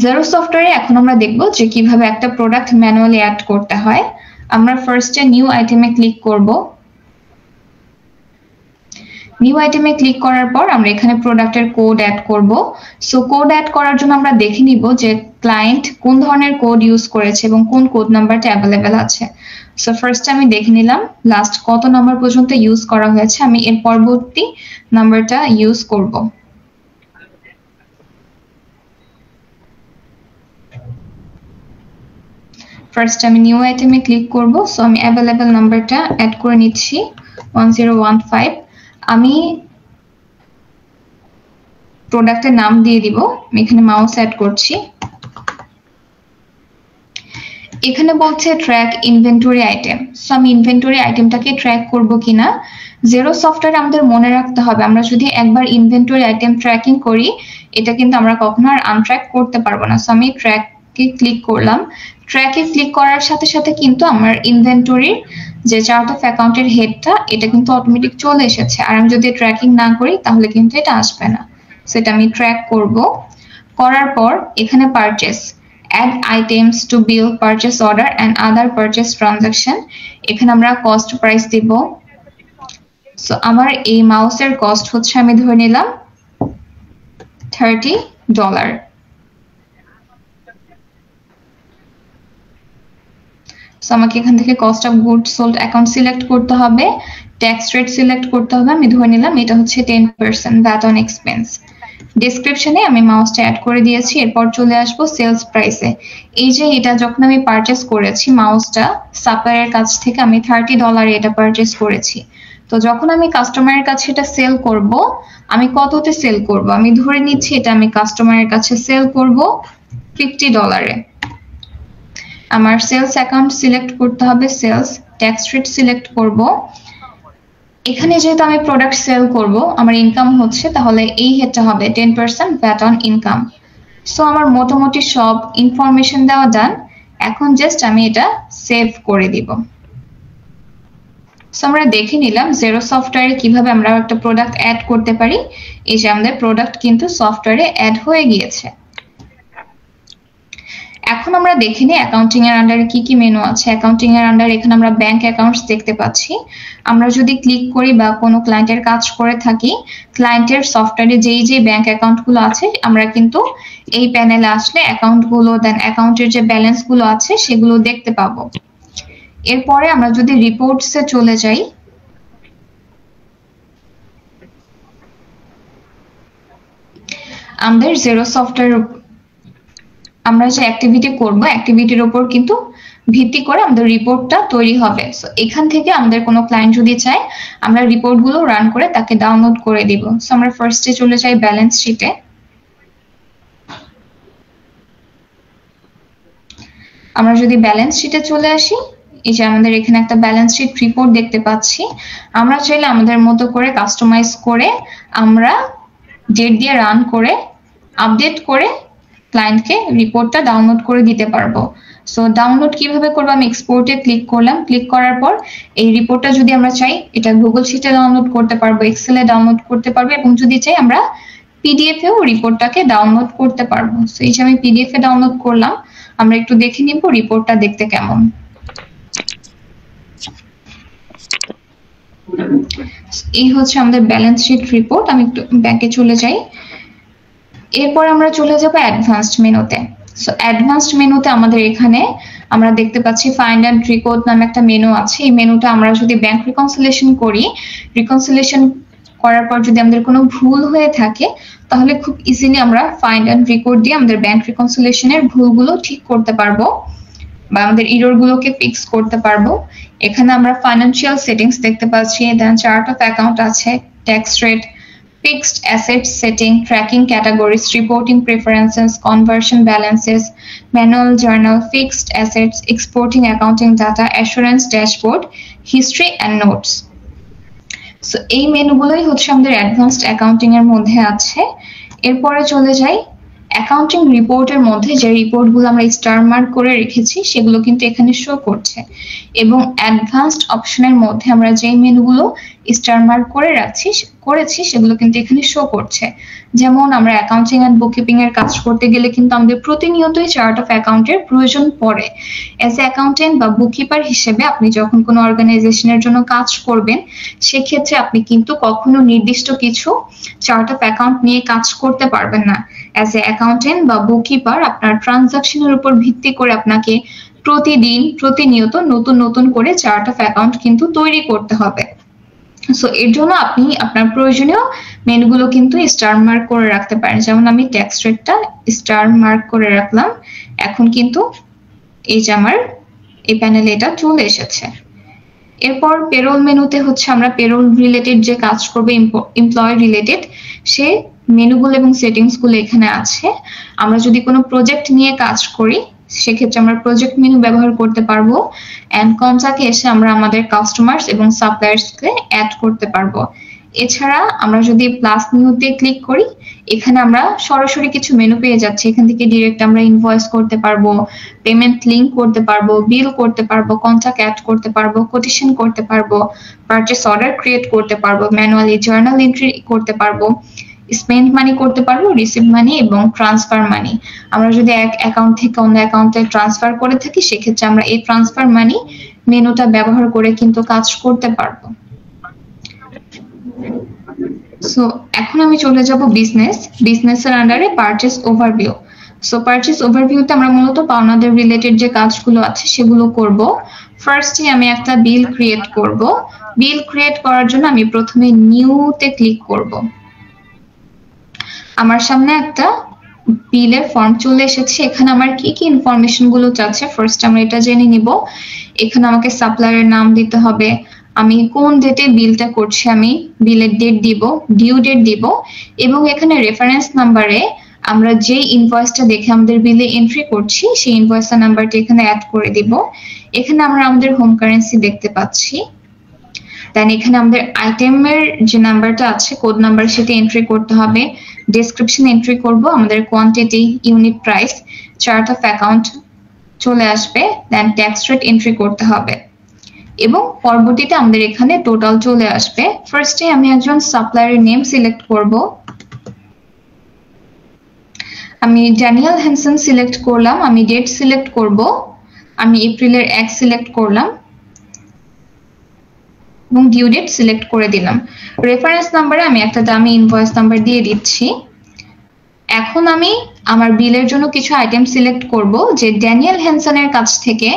[SPEAKER 2] জেরো সফটওয়্যারে এখন আমরা দেখব যে কিভাবে একটা প্রোডাক্ট ম্যানুয়ালি অ্যাড করতে হয়। আমরা ফার্স্টে নিউ আইটেমে ক্লিক করব। নিউ আইটেমে ক্লিক করার পর আমরা এখানে প্রোডাক্টের কোড অ্যাড করব। সো কোড অ্যাড করার জন্য আমরা দেখে নিব যে ক্লায়েন্ট কোন ধরনের কোড ইউজ করেছে এবং কোন কোড নাম্বারটা অ্যাভেলেবেল আছে। সো ফার্স্ট আমি দেখে নিলাম লাস্ট কত নাম্বার পর্যন্ত ইউজ করা হয়েছে, আমি এর পরবর্তী নাম্বারটা ইউজ করব। ফার্স্ট আমি নিউ আইটেমে ক্লিক করব। সো আমি অ্যাভেলেবেল নাম্বারটা অ্যাড করে নিচ্ছি 1015। আমি প্রোডাক্টের নাম দিয়ে দিব, আমি এখানে মাউস অ্যাড করছি। এখানে বলছে ট্র্যাক ইনভেন্টরি আইটেম। সো আমি ইনভেন্টরি আইটেমটাকে ট্র্যাক করব কিনা। জেরো সফটওয়্যার আমাদের মনে রাখতে হবে আমরা যদি একবার ইনভেন্টরি আইটেম ট্র্যাকিং করি এটা কিন্তু আমরা কখনো আর আনট্র্যাক করতে পারবো না। সো আমি ট্র্যাকে ক্লিক করলাম। ট্র্যাকে ক্লিক করার সাথে সাথে কিন্তু আমার ইনভেন্টরির যে চার্ট অফ অ্যাকাউন্টের হেডটা এটা কিন্তু অটোমেটিক চলে এসেছে, আর আমি যদি ট্র্যাকিং না করি তাহলে কিন্তু এটা আসবে না। সেটা আমি ট্র্যাক করব। করার পর এখানে purchase, add items to bill, purchase order and other purchase transaction, এখানে আমরা কস্ট প্রাইস দিব। সো আমার এই মাউসের কস্ট হচ্ছে আমি ধরে নিলাম $30। সো আমাকে এখান থেকে cost of goods sold account select করতে হবে, ট্যাক্স রেট সিলেক্ট করতে হবে। আমি ধরে নিলাম এটা হচ্ছে 10% ভ্যাট অন এক্সপেন্স। ডেসক্রিপশনে আমি মাউসটা অ্যাড করে দিয়েছি। এরপর চলে আসবো সেলস প্রাইসে। এই যে এটা যখন আমি পারচেজ করেছি মাউসটা সাপ্লায়ারের কাছ থেকে আমি $30 এটা পারচেজ করেছি। তো যখন আমি কাস্টমারের কাছে এটা সেল করব আমি কততে সেল করব, আমি ধরে নিচ্ছি এটা আমি কাস্টমারের কাছে সেল করব $50। আমার সেলস অ্যাকাউন্ট সিলেক্ট করতে হবে, সেলস ট্যাক্স রেট সিলেক্ট করব। এখানে যেহেতু আমি প্রোডাক্ট সেল করব আমার ইনকাম হচ্ছে, তাহলে এই হেডটা হবে 10% ভ্যাট অন ইনকাম। সো আমার মোটামুটি সব ইনফরমেশন দেওয়া ডান। এখন জাস্ট আমি এটা সেভ করে দিব। সো আমরা দেখে নিলাম জেরো সফটওয়্যারে কিভাবে আমরা একটা প্রোডাক্ট অ্যাড করতে পারি। এই যে আমাদের প্রোডাক্ট কিন্তু সফটওয়্যারে অ্যাড হয়ে গিয়েছে। এখন আমরা দেখে নিই অ্যাকাউন্টিং এর আন্ডারে কি কি মেনু আছে। অ্যাকাউন্টিং এর আন্ডারে এখানে আমরা ব্যাংক অ্যাকাউন্টস দেখতে পাচ্ছি। আমরা যদি ক্লিক করি বা কোনো ক্লায়েন্টের কাজ করে থাকি ক্লায়েন্টের সফটওয়্যারে যেই ব্যাংক অ্যাকাউন্ট গুলো আছে আমরা কিন্তু এই প্যানেলে আসলে অ্যাকাউন্ট গুলো দেন অ্যাকাউন্টের যে ব্যালেন্স গুলো আছে সেগুলো দেখতে পাবো। এরপরে আমরা যদি রিপোর্টসে চলে যাই, আমাদের জেরো সফটওয়্যার আমরা যে অ্যাক্টিভিটি করব অ্যাক্টিভিটির উপর কিন্তু ভিত্তি করে আমাদের রিপোর্টটা তৈরি হবে। সো এখান থেকে আমাদের কোনো ক্লায়েন্ট যদি চায় আমরা রিপোর্টগুলো রান করে তাকে ডাউনলোড করে দিব। সো আমরা ফার্স্টে চলে যাই ব্যালেন্স শিটে। আমরা যদি ব্যালেন্স শিটে চলে আসি এই যে আমাদের এখানে একটা ব্যালেন্স শিট রিপোর্ট দেখতে পাচ্ছি। আমরা চাইলে আমাদের মতো করে কাস্টমাইজ করে আমরা ডেট দিয়ে রান করে আপডেট করে ক্লায়েন্টকে রিপোর্টটা ডাউনলোড করে দিতে পারবো। সো ডাউনলোড কিভাবে করবো, আমি এক্সপোর্টে ক্লিক করলাম। ক্লিক করার পর এই রিপোর্টটা যদি আমরা চাই এটা গুগল শিটে ডাউনলোড করতে পারবো, এক্সেলে ডাউনলোড করতে পারবো, এবং যদি চাই আমরা পিডিএফ এও রিপোর্টটাকে ডাউনলোড করতে পারবো। সো এই যে আমি পিডিএফ এ ডাউনলোড করলাম, আমরা একটু দেখে নিব রিপোর্টটা দেখতে কেমন। এই হচ্ছে আমাদের ব্যালেন্স শিট রিপোর্ট। আমি একটু ব্যাকে চলে যাই। এরপর আমরা চলে যাব অ্যাডভান্সড মেনুতে। সো অ্যাডভান্সড মেনুতে আমাদের এখানে আমরা দেখতে পাচ্ছি ফাইন্ড অ্যান্ড রিকোড নামে একটা মেনু আছে। এই মেনুটা আমরা যদি ব্যাংক রিকনসিলিয়েশন করি, রিকনসিলিয়েশন করার পর যদি আমাদের কোনো ভুল হয়ে থাকে তাহলে খুব ইজিলি আমরা ফাইন্ড অ্যান্ড রিকোড দিয়ে আমাদের ব্যাংক রিকনসিলিয়েশনের ভুলগুলো ঠিক করতে পারবো বা আমাদের এররগুলোকে ফিক্স করতে পারবো। এখানে আমরা ফাইন্যান্সিয়াল সেটিংস দেখতে পাচ্ছি, দেন চার্ট অফ অ্যাকাউন্ট আছে, tax rate, fixed asset setting, tracking categories, reporting preferences, conversion balances, manual journal, fixed assets, exporting accounting data, assurance dashboard, history and notes. So এই মেনুগুলোই হচ্ছে আমাদের অ্যাডভান্সড অ্যাকাউন্টিং এর মধ্যে আছে। এরপরে চলে যাই অ্যাকাউন্টিং রিপোর্টের মধ্যে যে রিপোর্টগুলো আমরা স্টার মার্ক করে রেখেছি সেগুলো কিন্তু এখানে শো করছে, এবং অ্যাডভান্সড অপশনের মধ্যে আমরা যে মেনুগুলো স্টার মার্ক করেছি সেগুলো কিন্তু এখানে শো করছে। যেমন আমরা অ্যাকাউন্টিং এন্ড বুককিপিং এর কাজ করতে গেলে কিন্তু আমাদের প্রতিনিয়তই চার্ট অফ অ্যাকাউন্টের প্রয়োজন পড়ে। অ্যাজ এ অ্যাকাউন্টেন্ট বা বুককিপার হিসেবে আপনি যখন কোনো অর্গানাইজেশনের জন্য কাজ করবেন সেক্ষেত্রে আপনি কিন্তু কখনো নির্দিষ্ট কিছু চার্ট অফ অ্যাকাউন্ট নিয়ে কাজ করতে পারবেন না। অ্যাজ এ অ্যাকাউন্টেন্ট বা বুককিপার আপনার ট্রানজাকশনের উপর ভিত্তি করে আপনাকে প্রতিনিয়ত নতুন করে চার্ট অফ অ্যাকাউন্ট কিন্তু তৈরি করতে হবে। সো এর জন্য আপনি আপনার প্রয়োজনীয় মেনুগুলো কিন্তু স্টার মার্ক করে রাখতে পারেন। যেমন আমি ট্যাক্স রেটটা স্টার মার্ক করে রাখলাম, এখন কিন্তু এই যে আমার এই প্যানেলে এটা চলে এসেছে। এরপর পেরোল মেনুতে হচ্ছে আমরা পেরোল রিলেটেড যে কাজ করবে, এমপ্লয় রিলেটেড, সে মেনুগুলো এবং সেটিংস গুলো এখানে আছে। আমরা যদি কোনো প্রজেক্ট নিয়ে কাজ করি সেক্ষেত্রে আমরা প্রজেক্ট মেনু ব্যবহার করতে পারবো, এন্ড কন্ট্যাক্টে এসে আমরা আমাদের কাস্টমার্স এবং সাপ্লায়ার্সকে অ্যাড করতে পারবো। এছাড়া আমরা যদি প্লাস মেনুতে ক্লিক করি এখানে আমরা সরাসরি কিছু মেনু পেয়ে যাচ্ছি। এখান থেকে ডিরেক্ট আমরা ইনভয়েস করতে পারবো, পেমেন্ট লিংক করতে পারবো, বিল করতে পারবো, কন্ট্যাক্ট অ্যাড করতে পারবো, কোটেশন করতে পারবো, পারচেজ অর্ডার ক্রিয়েট করতে পারবো, ম্যানুয়ালি জার্নাল এন্ট্রি করতে পারবো, স্পেন্ড মানি করতে পারবো, রিসিভ মানি এবং ট্রান্সফার মানি। আমরা যদি এক অ্যাকাউন্ট থেকে অন্য অ্যাকাউন্টে ট্রান্সফার করে থাকি সেক্ষেত্রে আমরা এই ট্রান্সফার মানি মেনুটা ব্যবহার করে কিন্তু কাজ করতে পারবো। সো এখন আমি চলে যাব বিজনেসের আন্ডারে পারচেজ ওভারভিউ। সো পারচেজ ওভারভিউতে আমরা মূলত পাওনাদের রিলেটেড যে কাজগুলো আছে সেগুলো করব। ফার্স্টে আমি একটা বিল ক্রিয়েট করব। বিল ক্রিয়েট করার জন্য আমি প্রথমে নিউতে ক্লিক করব। আমার সামনে একটা বিলের ফর্ম চলে এসেছে। এখানে আমার কি কি ইনফরমেশন গুলো চাচ্ছে ফার্স্ট আমরা এটা জেনে নিব। এখানে আমাকে সাপ্লায়ারের নাম দিতে হবে, আমি কোন ডেটে বিলটা করছি আমি বিলের ডেট দিব, ডিউ ডেট দিব, এবং এখানে রেফারেন্স নাম্বারে আমরা যে ইনভয়েসটা দেখে আমাদের বিলে এন্ট্রি করছি সেই ইনভয়েসের নাম্বারটা এখানে অ্যাড করে দিব। এখানে আমরা আমাদের হোম কারেন্সি দেখতে পাচ্ছি। দেন এখানে আমাদের আইটেমের যে নাম্বারটা আছে কোড নাম্বার সেটা এন্ট্রি করতে হবে। ডেসক্রিপশন এন্ট্রি করব, আমাদের quantity, unit price, chart of account চলে আসবে, দেন ট্যাক্স রেট এন্ট্রি করতে হবে এবং পরবর্তীতে আমাদের এখানে টোটাল চলে আসবে। ফার্স্টে আমি একজন সাপ্লায়ারের নেম সিলেক্ট করব। আমি ড্যানিয়েল হ্যানসন সিলেক্ট করলাম। আমি ডেট সিলেক্ট করব, আমি এপ্রিলের 1 সিলেক্ট করলাম এবং ডিউ ডেট সিলেক্ট করে দিলাম। রেফারেন্স নাম্বারে আমি একটা দামি ইনভয়েস নাম্বার দিয়ে দিচ্ছি। এখন আমি আমার বিলের জন্য কিছু আইটেম সিলেক্ট করব যে ড্যানিয়েল হ্যানসনের কাছ থেকে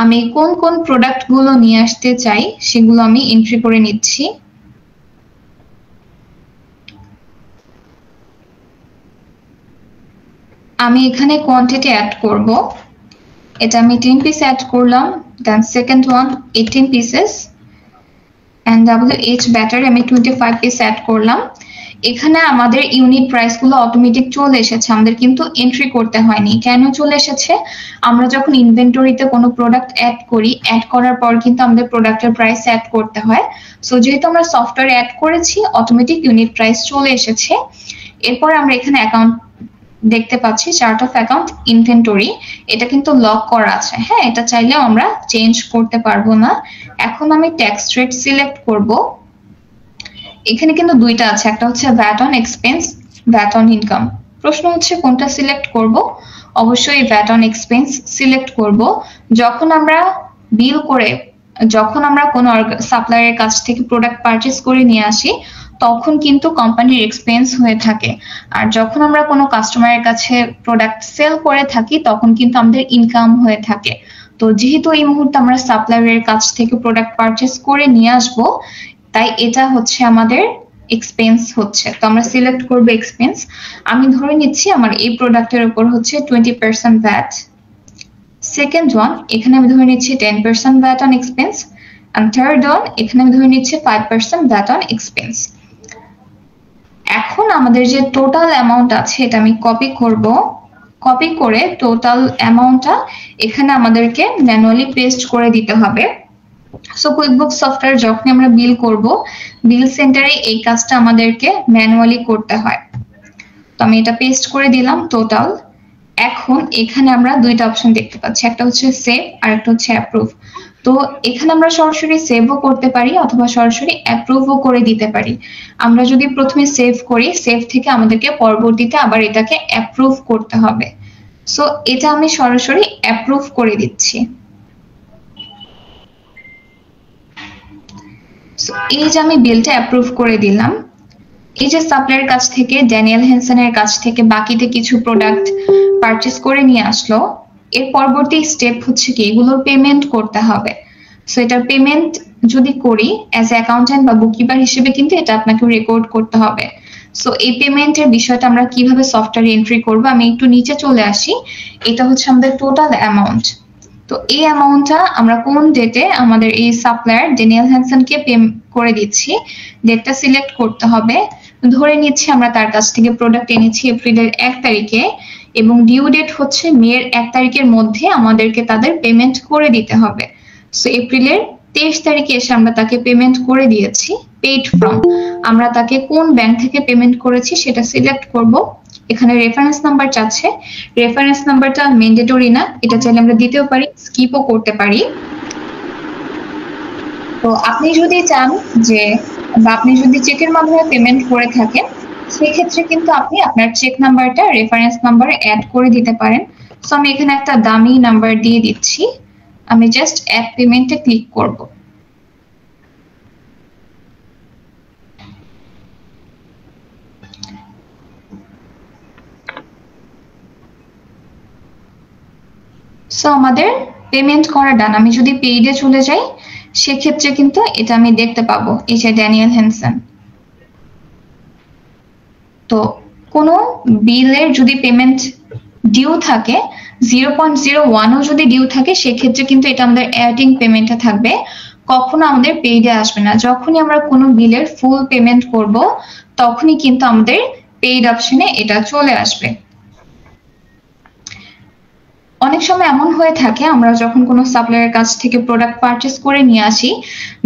[SPEAKER 2] আমি কোন কোন প্রোডাক্ট গুলো নিয়ে আসতে চাই সেগুলো আমি এন্ট্রি করে নিচ্ছি। আমি এখানে কোয়ান্টিটি অ্যাড করব, এটা আমি 10 পিস অ্যাড করলাম, then second one 18 pieces, and WH ব্যাটার আমি 25 পিস অ্যাড করলাম। এখানে আমাদের ইউনিট প্রাইস গুলো অটোমেটিক চলে এসেছে, আমাদের কিন্তু এন্ট্রি করতে হয়নি। কেন চলে এসেছে? আমরা যখন ইনভেন্টরিতে কোনো প্রোডাক্ট অ্যাড করি, অ্যাড করার পর কিন্তু আমাদের প্রোডাক্টের প্রাইস অ্যাড করতে হয়। সো যেহেতু আমরা সফটওয়্যারে অ্যাড করেছি অটোমেটিক ইউনিট প্রাইস চলে এসেছে। এরপর আমরা এখানে অ্যাকাউন্ট দেখতে পাচ্ছি, চার্ট অফ অ্যাকাউন্ট ইনভেন্টরি, এটা কিন্তু লক করা আছে। হ্যাঁ, এটা চাইলেও আমরা চেঞ্জ করতে পারবো না। এখন আমি ট্যাক্স রেট সিলেক্ট করব। এখানে কিন্তু দুইটা আছে, একটা হচ্ছে VAT on expense, VAT on income. প্রশ্ন হচ্ছে কোনটা সিলেক্ট করব? অবশ্যই ভ্যাট অন এক্সপেন্স সিলেক্ট করব। যখন আমরা বিল করে যখন আমরা কোনো সাপ্লায়ারের কাছ থেকে প্রোডাক্ট পারচেজ করে নিয়ে আসি তখন কিন্তু কোম্পানির এক্সপেন্স হয়ে থাকে, আর যখন আমরা কোনো কাস্টমারের কাছে প্রোডাক্ট সেল করে থাকি তখন কিন্তু আমাদের ইনকাম হয়ে থাকে। তো যেহেতু এই মুহূর্তে আমরা সাপ্লায়ারের কাছ থেকে প্রোডাক্ট পারচেজ করে নিয়ে আসব, তাই এটা হচ্ছে আমাদের এক্সপেন্স হচ্ছে। তো আমরা সিলেক্ট করব এক্সপেন্স। আমি ধরে নিচ্ছি আমার এই প্রোডাক্টের উপর হচ্ছে 20% ভ্যাট। সেকেন্ড ওয়ান, এখানে আমি ধরে নিচ্ছি 10% VAT on expense, and third one এখানে আমি ধরে নিচ্ছি 5% ভ্যাট অন এক্সপেন্স। এখন আমাদের যে টোটাল অ্যামাউন্ট আছে এটা আমি কপি করব, কপি করে টোটাল অ্যামাউন্টটা এখানে আমাদেরকে ম্যানুয়ালি পেস্ট করে দিতে হবে। সো কুইকবুকস সফটওয়্যার যখন আমরা বিল করব, বিল সেন্টারে এই কাজটা আমাদেরকে ম্যানুয়ালি করতে হয়। তো আমি এটা পেস্ট করে দিলাম টোটাল। এখন এখানে আমরা দুইটা অপশন দেখতে পাচ্ছি, একটা হচ্ছে সেভ আর একটা হচ্ছে অ্যাপ্রুভ। তো এখানে আমরা সরাসরি সেভও করতে পারি অথবা সরাসরি অ্যাপ্রুভও করে দিতে পারি। আমরা যদি প্রথমে সেভ করি, সেভ থেকে আমাদেরকে পরবর্তীতে আবার এটাকে অ্যাপ্রুভ করতে হবে। সো এটা আমি সরাসরি অ্যাপ্রুভ করে দিচ্ছি। এই যে আমি বিলটা অ্যাপ্রুভ করে দিলাম। এই যে সাপ্লায়ারের কাছ থেকে ড্যানিয়েল হেনসনের কাছ থেকে বাকিতে কিছু প্রোডাক্ট পারচেজ করে নিয়ে আসলো, এর পরবর্তী স্টেপ হচ্ছে কি এগুলোর পেমেন্ট করতে হবে। সো এটার পেমেন্ট যদি করি অ্যাজ অ্যাকাউন্ট্যান্ট বা বুককিপার হিসেবে কিন্তু এটা আপনাকে রেকর্ড করতে হবে। সো এই পেমেন্টের বিষয়টা আমরা কিভাবে সফটওয়্যারে এন্ট্রি করব, আমি একটু নিচে চলে আসি। এটা হচ্ছে আমাদের টোটাল অ্যামাউন্ট। তো এই অ্যামাউন্টটা আমরা কোন ডেটে আমাদের এই সাপ্লায়ার ড্যানিয়েল হেনসনকে পে করে দিচ্ছি, ডেটটা সিলেক্ট করতে হবে। ধরে নিচ্ছি আমরা তার কাছ থেকে প্রোডাক্ট এনেছি এপ্রিলের 1 তারিখে এবং ডিউ ডেট হচ্ছে মের 1 তারিখের মধ্যে আমাদেরকে তাদের পেমেন্ট করে দিতে হবে। সো এপ্রিলের 23 তারিখে এসে আমরা তাকে পেমেন্ট করে দিয়েছি পেইড ফ্রম। আমরা তাকে কোন ব্যাংক থেকে পেমেন্ট করেছি সেটা সিলেক্ট করব। এখানে রেফারেন্স নাম্বার চাচ্ছে, রেফারেন্স নাম্বারটা ম্যান্ডেটরি না, এটা চাইলে আমরা দিতেও পারি, স্কিপও করতে পারি। তো আপনি যদি চান যে বা আপনি যদি চেকের মাধ্যমে পেমেন্ট করে থাকেন সেক্ষেত্রে কিন্তু আপনি আপনার চেক নাম্বারটা রেফারেন্স নাম্বারে অ্যাড করে দিতে পারেন। সো আমি এখানে একটা দামি নাম্বার দিয়ে দিচ্ছি, আমি জাস্ট অ্যাড পেমেন্টে ক্লিক করব। সো আমাদের পেমেন্ট করা ডান। আমি যদি পেইডে চলে যাই সেক্ষেত্রে কিন্তু এটা আমি দেখতে পাবো, এই যে ড্যানিয়েল হেনসন। তো কোনো বিলের যদি পেমেন্ট ডিউ থাকে 0.01ও যদি ডিউ থাকে সেক্ষেত্রে কিন্তু এটা আমাদের অ্যাডিং পেমেন্টে থাকবে, কখনো আমাদের পেইডে আসবে না। যখনই আমরা কোনো বিলের ফুল পেমেন্ট করব তখনই কিন্তু আমাদের পেইড অপশনে এটা চলে আসবে। অনেক সময় এমন হয়ে থাকে আমরা যখন কোনো সাপ্লায়ারের কাছ থেকে প্রোডাক্ট পারচেজ করে নিয়ে আসি,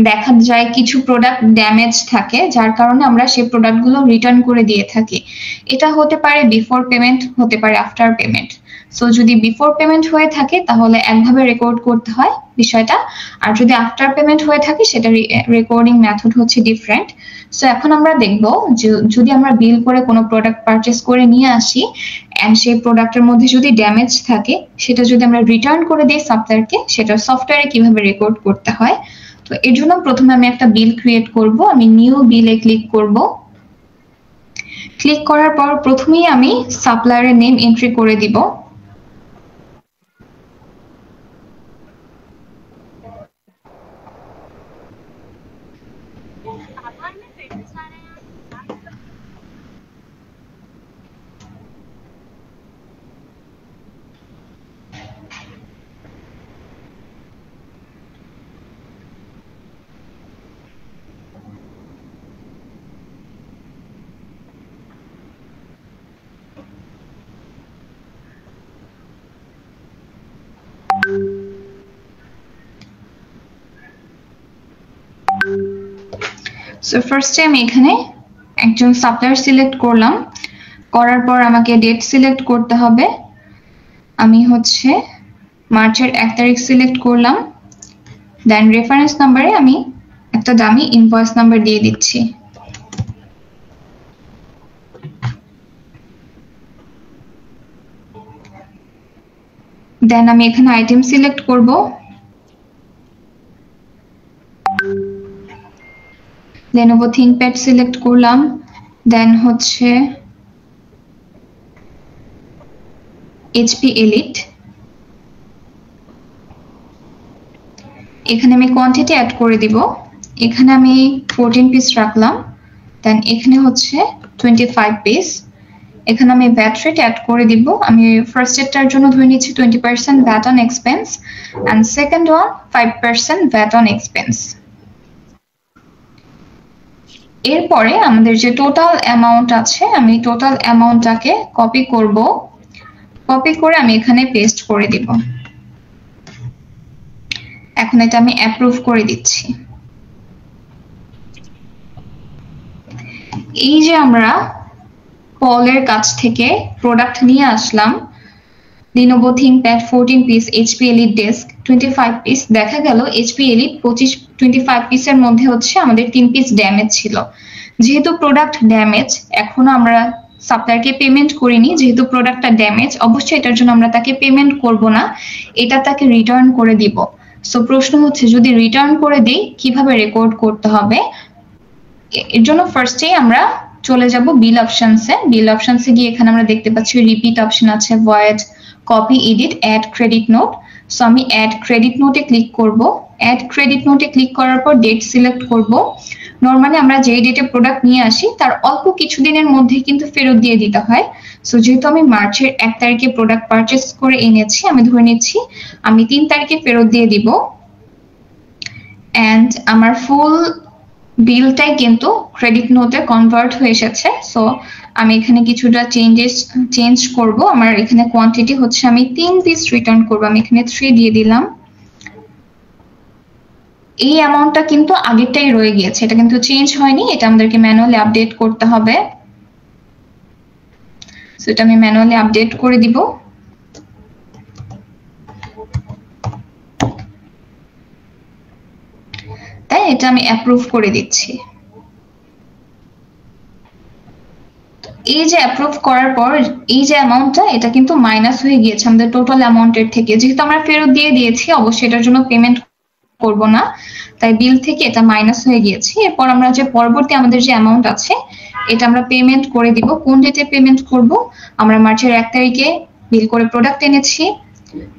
[SPEAKER 2] দেখা যায় কিছু প্রোডাক্ট ড্যামেজ থাকে যার কারণে আমরা সেই প্রোডাক্টগুলো রিটার্ন করে দিয়ে থাকি। এটা হতে পারে বিফোর পেমেন্ট, হতে পারে আফটার পেমেন্ট। সো যদি বিফোর পেমেন্ট হয়ে থাকে তাহলে একভাবে রেকর্ড করতে হয় বিষয়টা, আর যদি আফটার পেমেন্ট হয়ে থাকে সেটা রেকর্ডিং মেথড হচ্ছে ডিফারেন্ট। সো এখন আমরা দেখব যদি আমরা বিল করে কোনো প্রোডাক্ট পারচেজ করে নিয়ে আসি এন্ড সেই প্রোডাক্টের মধ্যে যদি ড্যামেজ থাকে সেটা যদি আমরা রিটার্ন করে দিই সাপ্লায়ারকে, সেটা সফটওয়্যারে কিভাবে রেকর্ড করতে হয়। তো এর জন্য প্রথমে আমি একটা বিল ক্রিয়েট করব। আমি নিউ বিলে ক্লিক করব। ক্লিক করার পর প্রথমেই আমি সাপ্লায়ারের নেম এন্ট্রি করে দিব। সো ফার্স্টে আমি এখানে একজন সাপ্লায়ার সিলেক্ট করলাম, করার পর আমাকে ডেট সিলেক্ট করতে হবে। আমি হচ্ছে মার্চের 1 তারিখ সিলেক্ট করলাম। দেন রেফারেন্স নাম্বারে আমি একটা দামি ইনভয়েস নাম্বার দিয়ে দিচ্ছি। দেন আমি এখানে আইটেম সিলেক্ট করব। Lenovo ThinkPad সিলেক্ট করলাম, দেন হচ্ছে HP Elite। এখানে আমি কোয়ান্টিটি অ্যাড করে দিব, এখানে আমি 14 পিস রাখলাম, দেন এখানে হচ্ছে 25 পিস। এখানে আমি ভ্যাট রেট অ্যাড করে দিব, আমি ফার্স্ট এটার জন্য ধরে নিচ্ছি 20% VAT on expense and second one 5% VAT on expense. এরপরে আমাদের যে টোটাল অ্যামাউন্ট আছে, আমি টোটাল অ্যামাউন্টটাকে কপি করব, কপি করে আমি এখানে পেস্ট করে দিব। এখন এটা আমি অ্যাপ্রুভ করে দিচ্ছি। এই যে আমরা পলের কাছ থেকে প্রোডাক্ট নিয়ে আসলাম, Lenovo ThinkPad 14 piece, HP Elite Desk 25 piece, দেখা গেল HP Elite 25 পিসের মধ্যে হচ্ছে আমাদের 3 পিস ড্যামেজ ছিল। যেহেতু প্রোডাক্ট ড্যামেজ, এখনো আমরা সাপ্লায়ারকে পেমেন্ট করিনি, যেহেতু প্রোডাক্টটা ড্যামেজ অবশ্যই এটার জন্য আমরা তাকে পেমেন্ট করব না, এটা তাকে রিটার্ন করে দিব। সো প্রশ্ন হচ্ছে যদি রিটার্ন করে দেই কিভাবে রেকর্ড করতে হবে। এর জন্য ফার্স্টেই আমরা চলে যাব বিল অপশনসে। বিল অপশনসে গিয়ে এখানে আমরা দেখতে পাচ্ছি রিপিট অপশন আছে, void, copy, edit, add credit note. So আমি অ্যাড ক্রেডিট নোটে ক্লিক করব। অ্যাড ক্রেডিট নোটে ক্লিক করার পর ডেট সিলেক্ট করব। নরমালি আমরা যেই ডেটে প্রোডাক্ট নিয়ে আসি তার অল্প কিছুদিনের মধ্যে কিন্তু ফেরত দিয়ে দিতে হয়। সো যেহেতু আমি মার্চের 1 তারিখে প্রোডাক্ট পারচেস করে এনেছি, আমি ধরে নিচ্ছি আমি 3 তারিখে ফেরত দিয়ে দিব। এন্ড আমার ফুল বিলটাই কিন্তু ক্রেডিট নোটে কনভার্ট হয়ে এসেছে। সো আমি এখানে কিছুটা চেঞ্জ করব। আমার এখানে কোয়ান্টিটি হচ্ছে আমি 3 পিস রিটার্ন করব, আমি এখানে 3 দিয়ে দিলাম। এই অ্যামাউন্টটা কিন্তু আগেরটাই রয়ে গিয়েছে, এটা কিন্তু চেঞ্জ হয়নি, এটা আমাদেরকে ম্যানুয়ালি আপডেট করতে হবে। সো এটা আমি ম্যানুয়ালি আপডেট করে দিব। তাই এটা আমি অ্যাপ্রুভ করে দিচ্ছি। এই যে অ্যাপ্রুভ করার পর এই যে অ্যামাউন্টটা, এটা কিন্তু মাইনাস হয়ে গিয়েছে আমাদের টোটাল অ্যামাউন্টের থেকে। যেহেতু আমরা ফেরত দিয়ে দিয়েছি অবশ্যই এটার জন্য পেমেন্ট করব না, তাই বিল থেকে এটা মাইনাস হয়ে গিয়েছে। এরপর আমরা যে পরবর্তী আমাদের যে অ্যামাউন্ট আছে এটা আমরা পেমেন্ট করে দিব। কোন ডেটে পেমেন্ট করব? আমরা মার্চের 1 তারিখে বিল করে প্রোডাক্ট এনেছি,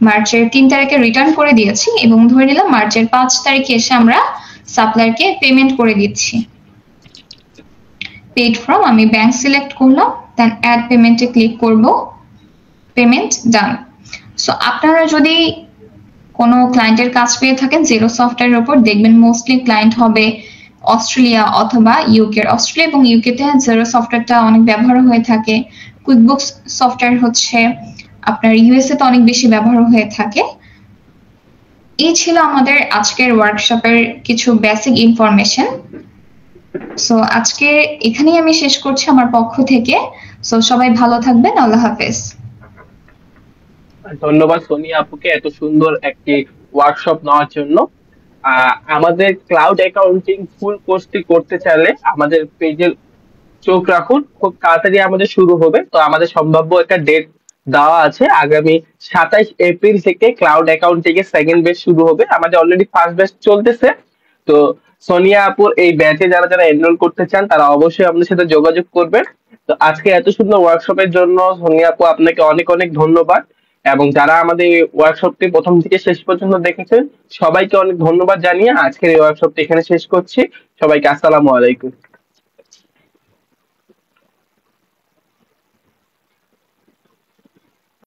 [SPEAKER 2] মার্চের 3 তারিখে রিটার্ন করে দিয়েছি এবং ধরে নিলাম মার্চের 5 তারিখে এসে আমরা সাপ্লায়ারকে পেমেন্ট করে দিচ্ছি। পেড ফ্রম, আমি ব্যাংক সিলেক্ট করলাম, দেন অ্যাড পেমেন্টে ক্লিক করব, পেমেন্ট ডান। সো আপনারা যদি কোনো ক্লায়েন্টের কাজ পেয়ে থাকেন জেরো সফটওয়্যারের উপর, দেখবেন মোস্টলি ক্লায়েন্ট হবে অস্ট্রেলিয়া অথবা ইউকে। অস্ট্রেলিয়া এবং ইউকেতে জেরো সফটওয়্যারটা অনেক ব্যবহার হয়ে থাকে। কুইকবুকস সফটওয়্যার হচ্ছে আপনার ইউএসএ তে অনেক বেশি ব্যবহার হয়ে থাকে। এই ছিল আমাদের আজকের ওয়ার্কশপের কিছু বেসিক ইনফরমেশন। সো আজকে এখানেই আমি শেষ করছি আমার পক্ষ থেকে। সো সবাই ভালো থাকবেন, আল্লাহ হাফেজ।
[SPEAKER 1] ধন্যবাদ সোনিয়া আপুকে এত সুন্দর একটি ওয়ার্কশপ নেওয়ার জন্য। আমাদের ক্লাউড অ্যাকাউন্টিং ফুল কোর্সটি করতে চাইলে আমাদের পেজে চোখ রাখুন, খুব তাড়াতাড়ি আমাদের শুরু হবে। তো আমাদের সম্ভাব্য একটা ডেট দেওয়া আছে, আগামী 27 এপ্রিল থেকে ক্লাউড অ্যাকাউন্টিং এর সেকেন্ড ব্যাচ শুরু হবে। আমাদের অলরেডি ফার্স্ট ব্যাচ চলতেছে। তো সোনিয়া আপুর এই ব্যাচে যারা যারা এনরোল করতে চান তারা অবশ্যই আমাদের সাথে যোগাযোগ করবেন। তো আজকে এত সুন্দর ওয়ার্কশপের জন্য সোনিয়া আপু আপনাকে অনেক অনেক ধন্যবাদ, এবং যারা আমাদের এই ওয়ার্কশপটি প্রথম থেকে শেষ পর্যন্ত দেখেছেন সবাইকে অনেক ধন্যবাদ জানিয়ে আজকের এই ওয়ার্কশপটি এখানে শেষ করছি। সবাইকে আসসালামু আলাইকুম।